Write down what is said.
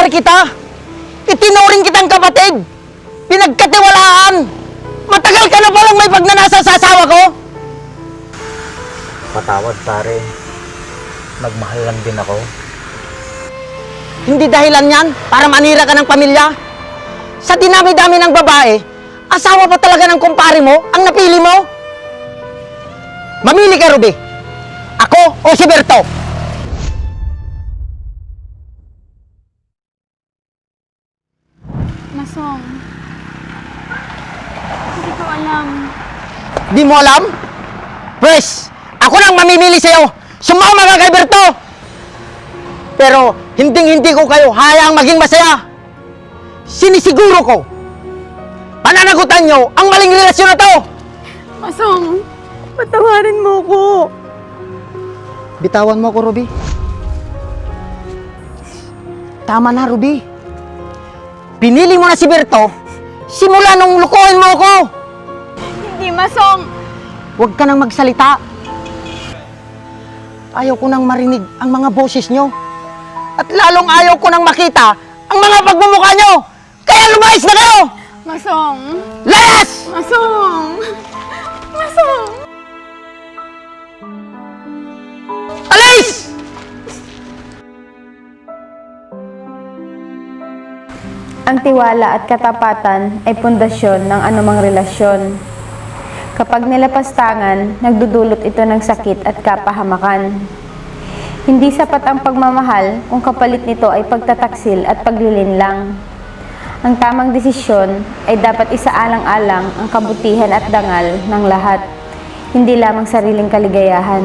Pinag-ari kita. Itinuring kitang kapatid. Pinagkatiwalaan. Matagal ka na palang may pagnanasa sa asawa ko. Patawad, pare. Nagmahal lang din ako. Hindi dahilan yan para manira ka ng pamilya. Sa dinami-dami ng babae, asawa pa talaga ng kumpare mo ang napili mo. Mamili ka, Ruby. Ako o si Berto? Masong, hindi ko alam. Di mo alam? Pwes, ako nang mamimili sa'yo. Sumama ka kay Berto. Pero hindi ko kayo hayaang maging masaya. Sinisiguro ko, pananagutan nyo ang maling relasyon na to. Masong, patawarin mo ko. Bitawan mo ko, Ruby. Tama na, Ruby. Pinili mo na si Berto simula nung lukuhin mo ako. Hindi, Masong. Huwag ka nang magsalita. Ayaw ko nang marinig ang mga boses nyo. At lalong ayaw ko nang makita ang mga pagmumukha nyo. Kaya lumayas na kayo! Masong. Layas! Masong. Masong. Alis! Ang tiwala at katapatan ay pundasyon ng anumang relasyon. Kapag nilapastangan, nagdudulot ito ng sakit at kapahamakan. Hindi sapat ang pagmamahal kung kapalit nito ay pagtataksil at paglilinlang. Ang tamang desisyon ay dapat isaalang-alang ang kabutihan at dangal ng lahat, hindi lamang sariling kaligayahan.